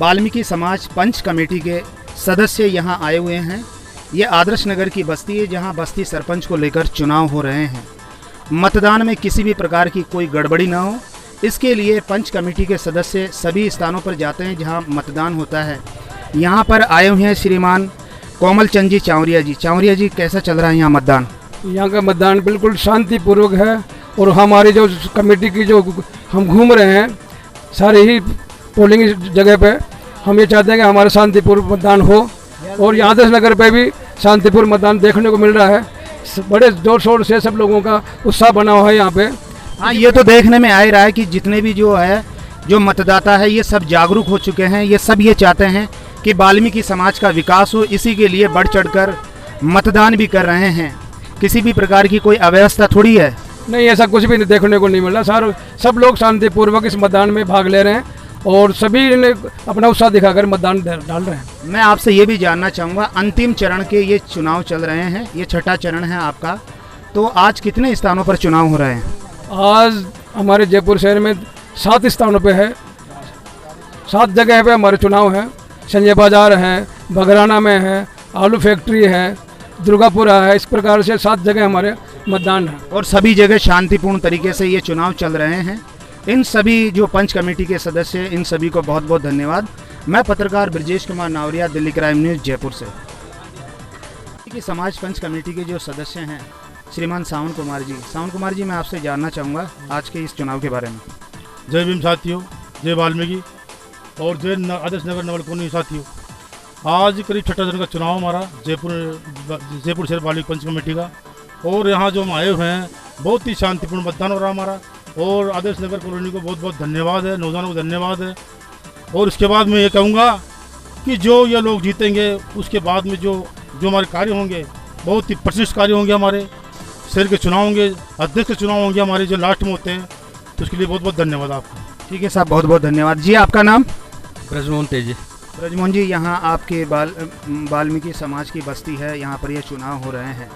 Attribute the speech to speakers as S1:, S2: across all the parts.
S1: वाल्मीकि समाज पंच कमेटी के सदस्य यहां आए हुए हैं। ये आदर्श नगर की बस्ती है जहां बस्ती सरपंच को लेकर चुनाव हो रहे हैं। मतदान में किसी भी प्रकार की कोई गड़बड़ी ना हो, इसके लिए पंच कमेटी के सदस्य सभी स्थानों पर जाते हैं जहां मतदान होता है। यहां पर आए हुए हैं श्रीमान कोमल चंद जी चावरिया जी। चावरिया जी, कैसा चल रहा है यहाँ मतदान?
S2: यहाँ का मतदान बिल्कुल शांतिपूर्वक है और हमारी जो कमेटी की जो हम घूम रहे हैं सारे ही पोलिंग जगह पे, हम ये चाहते हैं कि हमारा शांतिपूर्वक मतदान हो और यहाँ आदर्श नगर पे भी शांतिपूर्ण मतदान देखने को मिल रहा है। बड़े जोर शोर से सब लोगों का उत्साह बना हुआ है यहाँ पे।
S1: हाँ, ये तो देखने में आ रहा है कि जितने भी जो मतदाता है ये सब जागरूक हो चुके हैं। ये सब ये चाहते हैं कि वाल्मीकि समाज का विकास हो, इसी के लिए बढ़ चढ़कर मतदान भी कर रहे हैं। किसी भी प्रकार की कोई अव्यवस्था थोड़ी है,
S2: नहीं, ऐसा कुछ भी देखने को नहीं मिल रहा। सब लोग शांतिपूर्वक इस मतदान में भाग ले रहे हैं और सभी ने अपना उत्साह दिखाकर मतदान डाल रहे हैं।
S1: मैं आपसे ये भी जानना चाहूँगा, अंतिम चरण के ये चुनाव चल रहे हैं, ये छठा चरण है आपका, तो आज कितने स्थानों पर चुनाव हो रहे हैं?
S2: आज हमारे जयपुर शहर में 7 स्थानों पे है, 7 जगह पे हमारे चुनाव है। संजय बाजार है, बघराना में है, आलू फैक्ट्री है, दुर्गापुरा है, इस प्रकार से 7 जगह हमारे मतदान है
S1: और सभी जगह शांतिपूर्ण तरीके से ये चुनाव चल रहे हैं। इन सभी जो पंच कमेटी के सदस्य, इन सभी को बहुत बहुत धन्यवाद। मैं पत्रकार ब्रजेश कुमार नावरिया, दिल्ली क्राइम न्यूज़, जयपुर से। कि समाज पंच कमेटी के जो सदस्य हैं श्रीमान सावन कुमार जी। सावन कुमार जी, मैं आपसे जानना चाहूँगा आज के इस चुनाव के बारे में।
S3: जय भीम साथियों, जय वाल्मीकि और जय आदर्श नगर नवल कॉलोनी साथियों। आज करीब छठा दिन का चुनाव हमारा जयपुर शहर वाल्मीकि पंच कमेटी का, और यहाँ जो हम आए हुए हैं बहुत ही शांतिपूर्ण मतदान हो रहा हमारा। और आदर्श नगर कॉलोनी को बहुत बहुत धन्यवाद है, नौजवानों को धन्यवाद है। और इसके बाद मैं ये कहूँगा कि जो ये लोग जीतेंगे उसके बाद में जो हमारे कार्य होंगे बहुत ही प्रतिष्ठित कार्य होंगे। हमारे शहर के चुनाव होंगे, अध्यक्ष के चुनाव होंगे हमारे जो लास्ट में होते हैं, तो उसके लिए बहुत बहुत धन्यवाद आपका।
S1: ठीक है साहब, बहुत बहुत धन्यवाद जी। आपका नाम?
S4: ब्रजमोहन तेजी।
S1: ब्रजमोहन जी, यहाँ आपके वाल्मीकि समाज की बस्ती है, यहाँ पर ये चुनाव हो रहे हैं,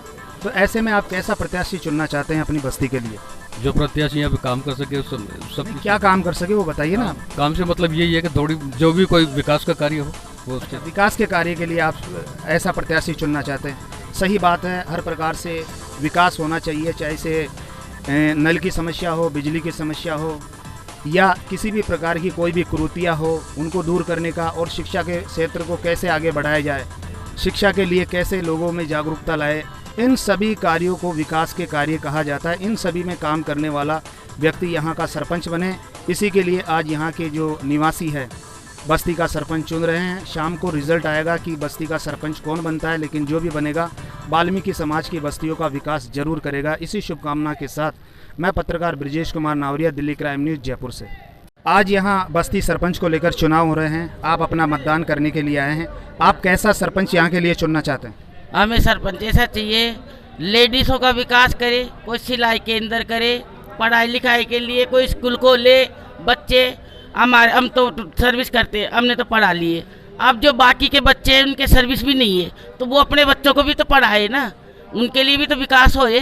S1: तो ऐसे में आप कैसा प्रत्याशी चुनना चाहते हैं अपनी बस्ती के लिए?
S4: जो प्रत्याशी यहाँ पे काम कर सके सब
S1: क्या काम कर सके वो बताइए ना।
S4: काम से मतलब यही है कि थोड़ी जो भी कोई विकास का कार्य हो वो उसके
S1: विकास के कार्य के लिए आप ऐसा प्रत्याशी चुनना चाहते हैं। सही बात है, हर प्रकार से विकास होना चाहिए, चाहे से नल की समस्या हो, बिजली की समस्या हो, या किसी भी प्रकार की कोई भी कुरीतियाँ हो, उनको दूर करने का, और शिक्षा के क्षेत्र को कैसे आगे बढ़ाया जाए, शिक्षा के लिए कैसे लोगों में जागरूकता लाए, इन सभी कार्यों को विकास के कार्य कहा जाता है। इन सभी में काम करने वाला व्यक्ति यहाँ का सरपंच बने, इसी के लिए आज यहाँ के जो निवासी है बस्ती का सरपंच चुन रहे हैं। शाम को रिजल्ट आएगा कि बस्ती का सरपंच कौन बनता है, लेकिन जो भी बनेगा वाल्मीकि समाज की बस्तियों का विकास जरूर करेगा। इसी शुभकामना के साथ मैं पत्रकार ब्रजेश कुमार नावरिया, दिल्ली क्राइम न्यूज़, जयपुर से। आज यहाँ बस्ती सरपंच को लेकर चुनाव हो रहे हैं, आप अपना मतदान करने के लिए आए हैं। आप कैसा सरपंच यहाँ के लिए चुनना चाहते हैं?
S5: हमें सरपंच ऐसा चाहिए, लेडीज़ों का विकास करे, कोई सिलाई केंद्र करे, पढ़ाई लिखाई के लिए कोई स्कूल को ले, बच्चे हम तो सर्विस करते हैं, हमने तो पढ़ा लिए। अब जो बाकी के बच्चे हैं उनके सर्विस भी नहीं है, तो वो अपने बच्चों को भी तो पढ़ाए ना, उनके लिए भी तो विकास होए।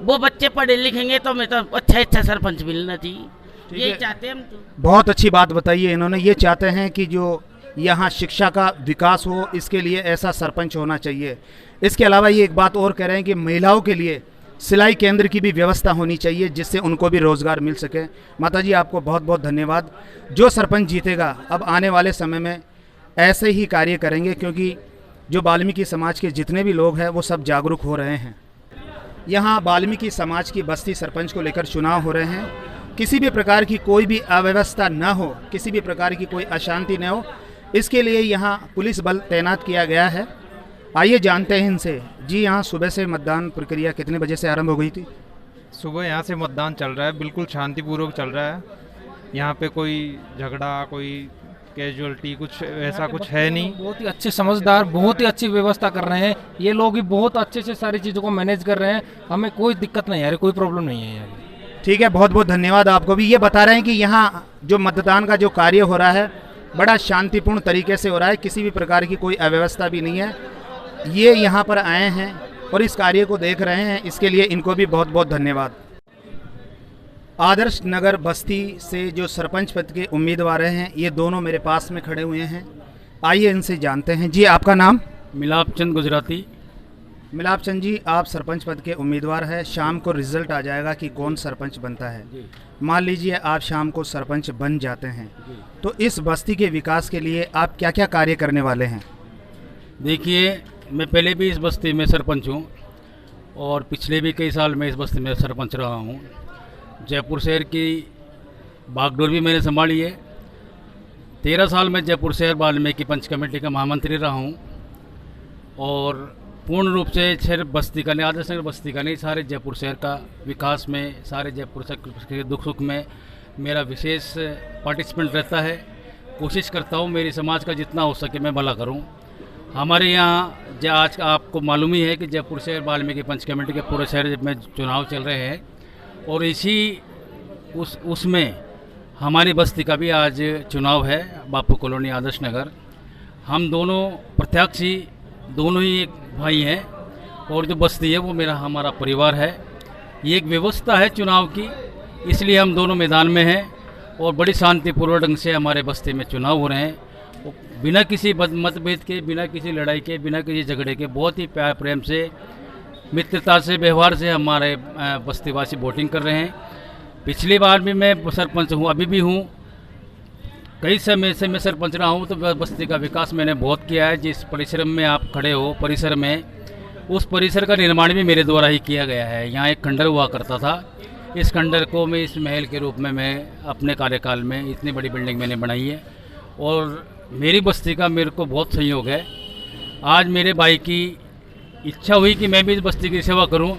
S5: वो बच्चे पढ़े लिखेंगे तो हमें तो अच्छा सरपंच मिलना चाहिए, यही चाहते हैं हम तो।
S1: बहुत अच्छी बात बताई है इन्होंने। ये चाहते हैं कि जो यहाँ शिक्षा का विकास हो, इसके लिए ऐसा सरपंच होना चाहिए। इसके अलावा ये एक बात और कह रहे हैं कि महिलाओं के लिए सिलाई केंद्र की भी व्यवस्था होनी चाहिए, जिससे उनको भी रोज़गार मिल सके। माता जी, आपको बहुत बहुत धन्यवाद। जो सरपंच जीतेगा अब आने वाले समय में ऐसे ही कार्य करेंगे, क्योंकि जो वाल्मीकि समाज के जितने भी लोग हैं वो सब जागरूक हो रहे हैं। यहाँ वाल्मीकि समाज की बस्ती सरपंच को लेकर चुनाव हो रहे हैं। किसी भी प्रकार की कोई भी अव्यवस्था न हो, किसी भी प्रकार की कोई अशांति न हो, इसके लिए यहाँ पुलिस बल तैनात किया गया है। आइए जानते हैं इनसे। जी, यहाँ सुबह से मतदान प्रक्रिया कितने बजे से आरंभ हो गई थी?
S6: सुबह यहाँ से मतदान चल रहा है, बिल्कुल शांतिपूर्वक चल रहा है। यहाँ पे कोई झगड़ा, कोई कैजुअलिटी, कुछ ऐसा कुछ है नहीं।
S2: बहुत ही अच्छे समझदार, बहुत ही अच्छी व्यवस्था कर रहे हैं ये लोग भी, बहुत अच्छे से सारी चीज़ों को मैनेज कर रहे हैं। हमें कोई दिक्कत नहीं आ रही, कोई प्रॉब्लम नहीं है यहाँ।
S1: ठीक है, बहुत बहुत धन्यवाद आपको भी। ये बता रहे हैं कि यहाँ जो मतदान का जो कार्य हो रहा है बड़ा शांतिपूर्ण तरीके से हो रहा है, किसी भी प्रकार की कोई अव्यवस्था भी नहीं है। ये यहाँ पर आए हैं और इस कार्य को देख रहे हैं, इसके लिए इनको भी बहुत बहुत धन्यवाद। आदर्श नगर बस्ती से जो सरपंच पद के उम्मीदवार हैं, ये दोनों मेरे पास में खड़े हुए हैं। आइए इनसे जानते हैं। जी, आपका नाम?
S4: मिलाप चंद गुजराती।
S1: मिलाप चंद जी, आप सरपंच पद के उम्मीदवार हैं। शाम को रिजल्ट आ जाएगा कि कौन सरपंच बनता है। मान लीजिए आप शाम को सरपंच बन जाते हैं, तो इस बस्ती के विकास के लिए आप क्या क्या कार्य करने वाले हैं?
S4: देखिए, मैं पहले भी इस बस्ती में सरपंच हूँ और पिछले भी कई साल में इस बस्ती में सरपंच रहा हूँ। जयपुर शहर की बागडोर भी मैंने संभाली है। 13 साल में जयपुर शहर वाल्मीकि पंच कमेटी का महामंत्री रहा हूँ और पूर्ण रूप से सिर्फ बस्ती का नहीं, आदर्श नगर बस्ती का नहीं, सारे जयपुर शहर का विकास में, सारे जयपुर शहर के दुख सुख में मेरा विशेष पार्टिसिपेंट रहता है। कोशिश करता हूँ मेरी समाज का जितना हो सके मैं भला करूँ। हमारे यहाँ आज आपको मालूम ही है कि जयपुर शहर वाल्मीकि पंच कमेटी के पूरे शहर में चुनाव चल रहे हैं और इसी उसमें हमारी बस्ती का भी आज चुनाव है, बापू कॉलोनी आदर्श नगर। हम दोनों प्रत्याशी, दोनों ही एक भाई हैं और जो बस्ती है वो हमारा परिवार है। ये एक व्यवस्था है चुनाव की, इसलिए हम दोनों मैदान में हैं और बड़ी शांतिपूर्वक ढंग से हमारे बस्ती में चुनाव हो रहे हैं। बिना किसी मतभेद के, बिना किसी लड़ाई के, बिना किसी झगड़े के, बहुत ही प्यार प्रेम से, मित्रता से, व्यवहार से हमारे बस्तीवासी वोटिंग कर रहे हैं। पिछली बार भी मैं सरपंच हूँ, अभी भी हूँ, कई समय से मैं सरपंच रहा हूँ, तो बस्ती का विकास मैंने बहुत किया है। जिस परिसर में आप खड़े हो, परिसर में, उस परिसर का निर्माण भी मेरे द्वारा ही किया गया है। यहाँ एक खंडर हुआ करता था, इस खंडर को मैं इस महल के रूप में मैं अपने कार्यकाल में इतनी बड़ी बिल्डिंग मैंने बनाई है और मेरी बस्ती का मेरे को बहुत सहयोग है। आज मेरे भाई की इच्छा हुई कि मैं भी इस बस्ती की सेवा करूं,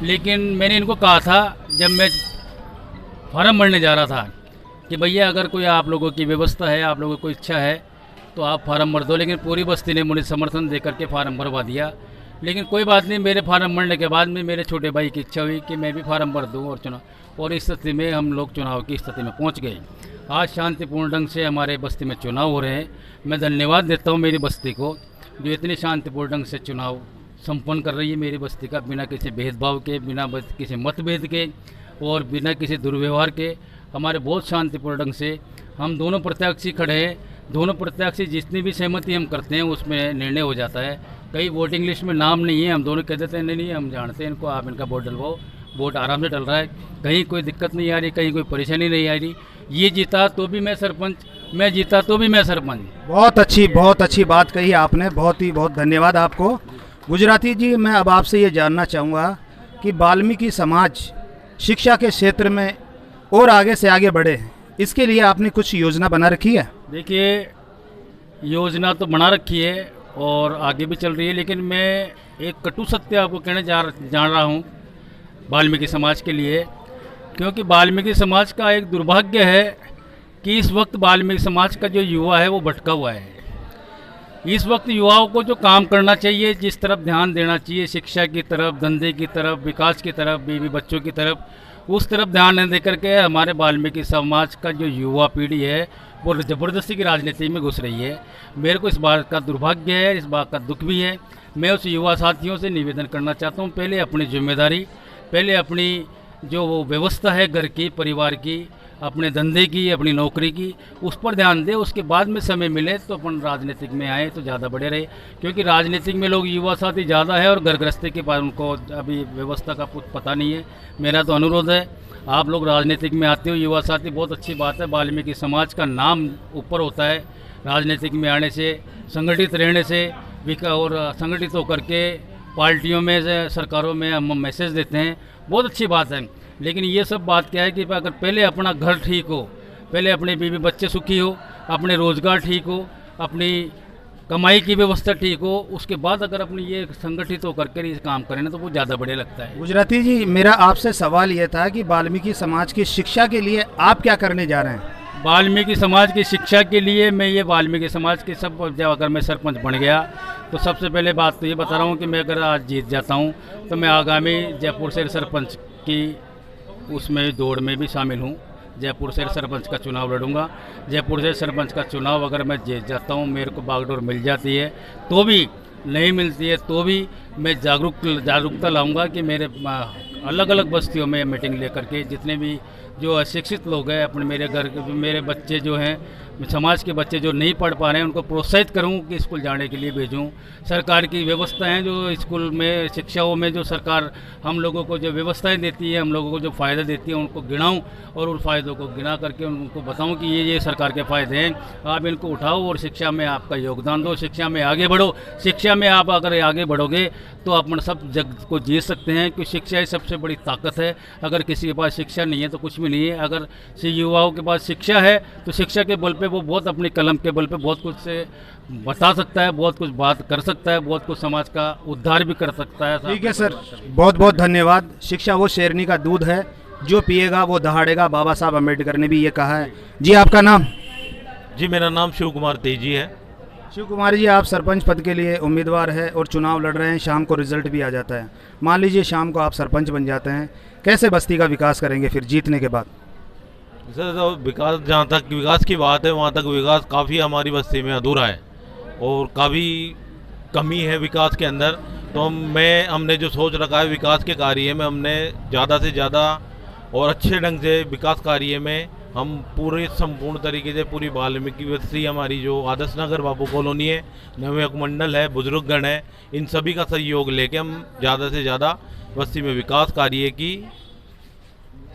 S4: लेकिन मैंने इनको कहा था जब मैं फार्म भरने जा रहा था कि भैया अगर कोई आप लोगों की व्यवस्था है, आप लोगों को इच्छा है तो आप फार्म भर दो। लेकिन पूरी बस्ती ने मुझे समर्थन दे करके फार्म भरवा दिया। लेकिन कोई बात नहीं, मेरे फार्म भरने के बाद में मेरे छोटे भाई की इच्छा हुई कि मैं भी फार्म भर दूँ और चुनाव, और इस स्थिति में हम लोग चुनाव की स्थिति में पहुँच गए। आज शांतिपूर्ण ढंग से हमारे बस्ती में चुनाव हो रहे हैं। मैं धन्यवाद देता हूँ मेरी बस्ती को जो इतनी शांतिपूर्ण ढंग से चुनाव संपन्न कर रही है। मेरी बस्ती का बिना किसी भेदभाव के, बिना किसी मतभेद के और बिना किसी दुर्व्यवहार के हमारे बहुत शांतिपूर्ण ढंग से हम दोनों प्रत्याशी खड़े हैं। दोनों प्रत्याशी जितनी भी सहमति हम करते हैं उसमें निर्णय हो जाता है। कई वोटिंग लिस्ट में नाम नहीं है, हम दोनों कह देते हैं नहीं हम जानते हैं इनको, आप इनका वोट डलवाओ। वोट आराम से डल रहा है, कहीं कोई दिक्कत नहीं आ रही, कहीं कोई परेशानी नहीं आ रही। ये जीता तो भी मैं सरपंच, मैं जीता तो भी मैं सरपंच।
S1: बहुत अच्छी बात कही आपने, बहुत धन्यवाद आपको। गुजराती जी, मैं अब आपसे ये जानना चाहूँगा कि वाल्मीकि समाज शिक्षा के क्षेत्र में और आगे से आगे बढ़े, इसके लिए आपने कुछ योजना बना रखी है?
S4: देखिए, योजना तो बना रखी है और आगे भी चल रही है, लेकिन मैं एक कटु सत्य आपको कहने जान रहा हूँ वाल्मीकि समाज के लिए, क्योंकि वाल्मीकि समाज का एक दुर्भाग्य है कि इस वक्त वाल्मीकि समाज का जो युवा है वो भटका हुआ है। इस वक्त युवाओं को जो काम करना चाहिए, जिस तरफ ध्यान देना चाहिए, शिक्षा की तरफ, धंधे की तरफ, विकास की तरफ, बीवी बच्चों की तरफ, उस तरफ ध्यान न दे करके हमारे वाल्मीकि समाज का जो युवा पीढ़ी है वो ज़बरदस्ती की राजनीति में घुस रही है। मेरे को इस बात का दुर्भाग्य है, इस बात का दुख भी है। मैं उस युवा साथियों से निवेदन करना चाहता हूँ, पहले अपनी जिम्मेदारी, पहले अपनी जो वो व्यवस्था है घर की, परिवार की, अपने धंधे की, अपनी नौकरी की, उस पर ध्यान दें। उसके बाद में समय मिले तो अपन राजनीतिक में आए तो ज़्यादा बढ़े रहे, क्योंकि राजनीतिक में लोग युवा साथी ज़्यादा है और घर गृहस्थी के पास उनको अभी व्यवस्था का कुछ पता नहीं है। मेरा तो अनुरोध है, आप लोग राजनीतिक में आते हो युवा साथी, बहुत अच्छी बात है। वाल्मीकि समाज का नाम ऊपर होता है राजनीतिक में आने से, संगठित रहने से, और संगठित होकर के पार्टियों में से, सरकारों में हम मैसेज देते हैं, बहुत अच्छी बात है। लेकिन ये सब बात क्या है कि अगर पहले अपना घर ठीक हो, पहले अपने बीवी बच्चे सुखी हो, अपने रोज़गार ठीक हो, अपनी कमाई की व्यवस्था ठीक हो, उसके बाद अगर अपनी ये संगठित होकर के ये काम करें ना तो वो ज़्यादा बढ़िया लगता है।
S1: गुजराती जी, मेरा आपसे सवाल ये था कि वाल्मीकि समाज की शिक्षा के लिए आप क्या करने जा रहे हैं?
S4: वाल्मीकि समाज की शिक्षा के लिए मैं ये वाल्मीकि समाज के सब, जब अगर मैं सरपंच बन गया तो सबसे पहले बात तो ये बता रहा हूँ कि मैं अगर आज जीत जाता हूँ तो मैं आगामी जयपुर शहर सरपंच की उसमें दौड़ में भी शामिल हूँ। जयपुर शहर सरपंच का चुनाव लड़ूंगा। जयपुर शहर सरपंच का चुनाव अगर मैं जीत जाता हूँ, मेरे को बागडोर मिल जाती है तो भी, नहीं मिलती है तो भी मैं जागरूकता लाऊंगा कि मेरे अलग अलग बस्तियों में मीटिंग लेकर के जितने भी जो अशिक्षित लोग हैं, अपने मेरे घर के मेरे बच्चे जो हैं, समाज के बच्चे जो नहीं पढ़ पा रहे हैं, उनको प्रोत्साहित करूं कि स्कूल जाने के लिए भेजूं। सरकार की व्यवस्थाएं जो स्कूल में, शिक्षाओं में जो सरकार हम लोगों को जो व्यवस्थाएं देती है, हम लोगों को जो फ़ायदा देती है, उनको गिनाऊं और उन फ़ायदों को गिना करके उनको बताऊं कि ये सरकार के फ़ायदे हैं, आप इनको उठाओ और शिक्षा में आपका योगदान दो, शिक्षा में आगे बढ़ो। शिक्षा में आप अगर आगे बढ़ोगे तो अपन सब जग को जीत सकते हैं, क्योंकि शिक्षा ही सबसे बड़ी ताकत है। अगर किसी के पास शिक्षा नहीं है तो कुछ भी नहीं है। अगर युवाओं के पास शिक्षा है तो शिक्षा के बल पे वो बहुत अपनी कलम के बल पे बहुत कुछ से बता सकता है, बहुत कुछ बात कर सकता है, बहुत कुछ समाज का उद्धार भी कर सकता है।
S1: ठीक है सर, बहुत बहुत धन्यवाद। शिक्षा वो शेरनी का दूध है, जो पिएगा वो दहाड़ेगा, बाबा साहब अम्बेडकर ने भी ये कहा है। जी आपका नाम?
S7: जी मेरा नाम शिव कुमार तेजी है।
S1: शिव कुमार जी, आप सरपंच पद के लिए उम्मीदवार है और चुनाव लड़ रहे हैं, शाम को रिजल्ट भी आ जाता है। मान लीजिए शाम को आप सरपंच बन जाते हैं, कैसे बस्ती का विकास करेंगे फिर जीतने के बाद?
S7: सर तो विकास, जहाँ तक विकास की बात है वहाँ तक विकास काफ़ी हमारी बस्ती में अधूरा है और काफ़ी कमी है विकास के अंदर। तो हमने जो सोच रखा है विकास के कार्य में, हमने ज़्यादा से ज़्यादा और अच्छे ढंग से विकास कार्य में हम पूरे संपूर्ण तरीके से पूरी वाल्मीकि बस्ती, हमारी जो आदर्श नगर बाबू कॉलोनी है, नवयुवक मंडल है, बुजुर्गगण है, इन सभी का सहयोग लेके हम ज़्यादा से ज़्यादा बस्ती में विकास कार्य की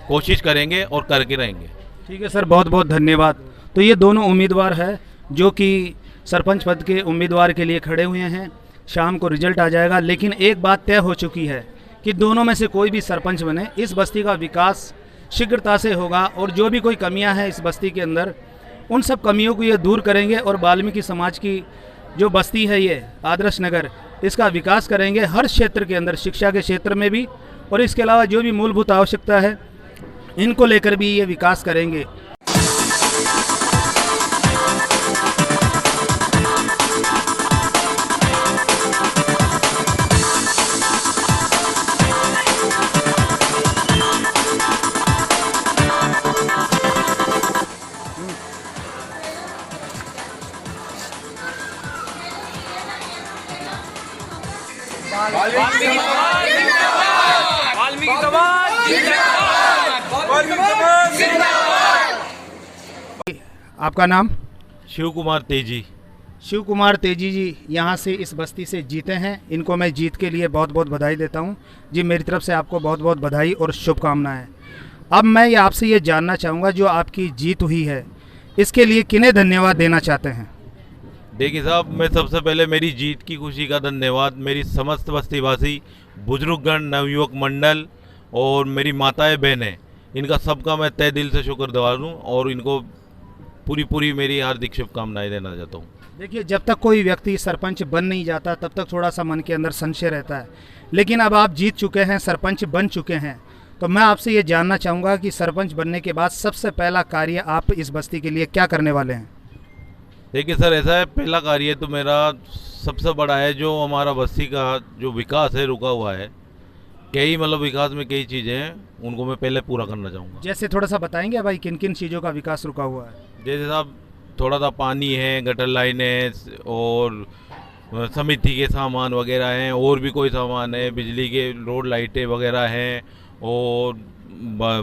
S7: कोशिश करेंगे और करके रहेंगे।
S1: ठीक है सर, बहुत बहुत धन्यवाद। तो ये दोनों उम्मीदवार हैं जो कि सरपंच पद के उम्मीदवार के लिए खड़े हुए हैं। शाम को रिजल्ट आ जाएगा, लेकिन एक बात तय हो चुकी है कि दोनों में से कोई भी सरपंच बने, इस बस्ती का विकास शीघ्रता से होगा और जो भी कोई कमियां हैं इस बस्ती के अंदर, उन सब कमियों को ये दूर करेंगे और वाल्मीकि समाज की जो बस्ती है ये आदर्श नगर, इसका विकास करेंगे हर क्षेत्र के अंदर, शिक्षा के क्षेत्र में भी, और इसके अलावा जो भी मूलभूत आवश्यकता है इनको लेकर भी ये विकास करेंगे। आपका नाम?
S7: शिव कुमार तेजी।
S1: शिव कुमार तेजी जी यहाँ से इस बस्ती से जीते हैं, इनको मैं जीत के लिए बहुत बहुत बधाई देता हूँ जी। मेरी तरफ से आपको बहुत बहुत बधाई और शुभकामनाएं। अब मैं ये आपसे ये जानना चाहूँगा, जो आपकी जीत हुई है इसके लिए किन्हें धन्यवाद देना चाहते हैं?
S7: देखिए साहब, मैं सबसे पहले मेरी जीत की खुशी का धन्यवाद मेरी समस्त बस्तीवासी, बुजुर्गगण, नवयुवक मंडल और मेरी माताएं बहनें, इनका सबका मैं तहे दिल से शुक्रगुजार हूँ और इनको पूरी मेरी हार्दिक शुभकामनाएं देना चाहता हूँ।
S1: देखिए, जब तक कोई व्यक्ति सरपंच बन नहीं जाता तब तक थोड़ा सा मन के अंदर संशय रहता है, लेकिन अब आप जीत चुके हैं, सरपंच बन चुके हैं, तो मैं आपसे ये जानना चाहूँगा कि सरपंच बनने के बाद सबसे पहला कार्य आप इस बस्ती के लिए क्या करने वाले हैं?
S7: देखिए सर, ऐसा है, पहला कार्य तो मेरा सबसे बड़ा है, जो हमारा बस्ती का जो विकास है रुका हुआ है, कई मतलब विकास में कई चीज़ें हैं, उनको मैं पहले पूरा करना चाहूँगा।
S1: जैसे थोड़ा सा बताएंगे भाई, किन किन चीज़ों का विकास रुका हुआ है?
S7: जैसे साहब थोड़ा सा पानी है, गटर लाइनें और समिति के सामान वगैरह हैं, और भी कोई सामान है, बिजली के रोड लाइटें वगैरह हैं, और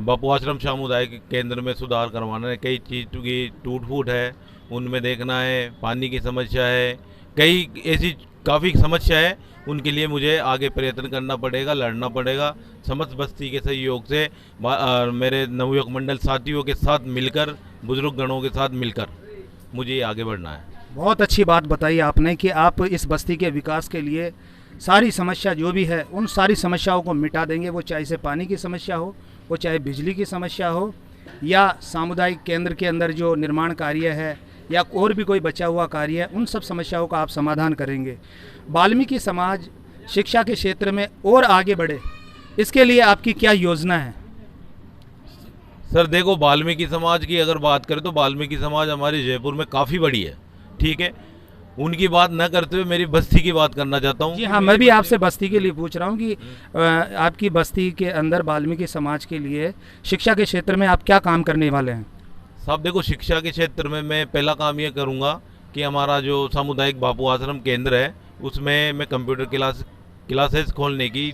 S7: बापू आश्रम सामुदायिक केंद्र में सुधार करवाना है, कई चीज़ की टूट फूट है उनमें देखना है, पानी की समस्या है, कई ऐसी काफ़ी समस्या है, उनके लिए मुझे आगे प्रयत्न करना पड़ेगा, लड़ना पड़ेगा। समस्त बस्ती के सहयोग से मेरे नवयुवक मंडल साथियों के साथ मिलकर, बुजुर्ग गणों के साथ मिलकर मुझे आगे बढ़ना है।
S1: बहुत अच्छी बात बताई आपने कि आप इस बस्ती के विकास के लिए सारी समस्या जो भी है उन सारी समस्याओं को मिटा देंगे, वो चाहे से पानी की समस्या हो, वो चाहे बिजली की समस्या हो, या सामुदायिक केंद्र के अंदर जो निर्माण कार्य है, या और भी कोई बचा हुआ कार्य है, उन सब समस्याओं का आप समाधान करेंगे। वाल्मीकि समाज शिक्षा के क्षेत्र में और आगे बढ़े, इसके लिए आपकी क्या योजना है?
S7: सर देखो, वाल्मीकि समाज की अगर बात करें तो वाल्मीकि समाज हमारे जयपुर में काफ़ी बड़ी है, ठीक है। उनकी बात न करते हुए मेरी बस्ती की बात करना चाहता हूँ।
S1: जी हाँ, मैं भी आपसे बस्ती के लिए पूछ रहा हूँ कि आपकी बस्ती के अंदर वाल्मीकि समाज के लिए शिक्षा के क्षेत्र में आप क्या काम करने वाले हैं?
S7: साहब देखो, शिक्षा के क्षेत्र में मैं पहला काम ये करूँगा कि हमारा जो सामुदायिक बापू आश्रम केंद्र है उसमें मैं कंप्यूटर क्लासेस खोलने की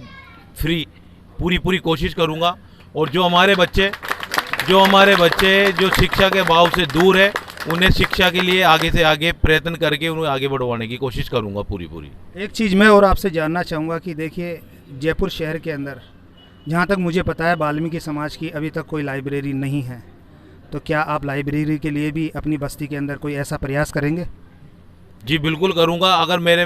S7: पूरी कोशिश करूँगा, और जो हमारे बच्चे जो शिक्षा के भाव से दूर है उन्हें शिक्षा के लिए आगे से आगे प्रयत्न करके उन्हें आगे बढ़वाने की कोशिश करूँगा पूरी।
S1: एक चीज़ मैं और आपसे जानना चाहूँगा कि देखिए, जयपुर शहर के अंदर जहाँ तक मुझे पता है वाल्मीकि समाज की अभी तक कोई लाइब्रेरी नहीं है, तो क्या आप लाइब्रेरी के लिए भी अपनी बस्ती के अंदर कोई ऐसा प्रयास करेंगे?
S7: जी बिल्कुल करूँगा। अगर मेरे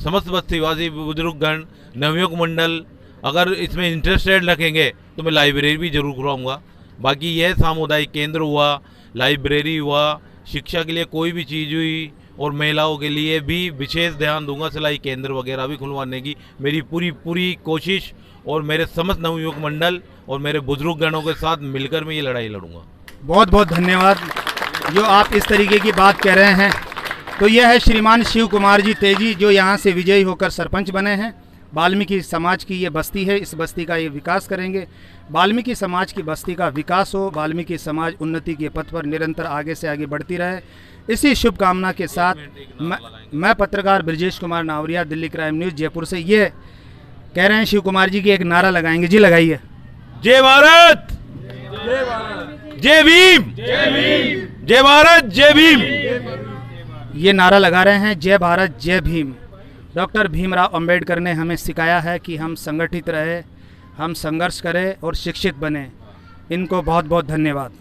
S7: समस्त बस्तीवासी, बुजुर्गगण, नवयुवक मंडल अगर इसमें इंटरेस्टेड रखेंगे तो मैं लाइब्रेरी भी जरूर खुलवाऊँगा। बाकी यह सामुदायिक केंद्र हुआ, लाइब्रेरी हुआ, शिक्षा के लिए कोई भी चीज़ हुई, और महिलाओं के लिए भी विशेष ध्यान दूंगा, सिलाई केंद्र वगैरह भी खुलवाने की मेरी पूरी कोशिश, और मेरे समस्त नवयुवक मंडल और मेरे बुजुर्ग गणों के साथ मिलकर मैं ये लड़ाई लड़ूंगा।
S1: बहुत बहुत धन्यवाद जो आप इस तरीके की बात कह रहे हैं। तो यह है श्रीमान शिव कुमार जी तेजी, जो यहाँ से विजयी होकर सरपंच बने हैं। वाल्मीकि समाज की ये बस्ती है, इस बस्ती का ये विकास करेंगे। वाल्मीकि समाज की बस्ती का विकास हो, वाल्मीकि समाज उन्नति के पथ पर निरंतर आगे से आगे बढ़ती रहे, इसी शुभकामना के साथ मैं पत्रकार ब्रजेश कुमार नावरिया, दिल्ली क्राइम न्यूज़ जयपुर से ये कह रहे हैं शिव कुमार जी की एक नारा लगाएंगे। जी लगाइए।
S7: जय भारत, जय भीम, जय भारत, जय भीम।
S1: ये नारा लगा रहे हैं, जय भारत जय भीम। डॉक्टर भीमराव अंबेडकर ने हमें सिखाया है कि हम संगठित रहे, हम संघर्ष करें और शिक्षित बने। इनको बहुत बहुत धन्यवाद।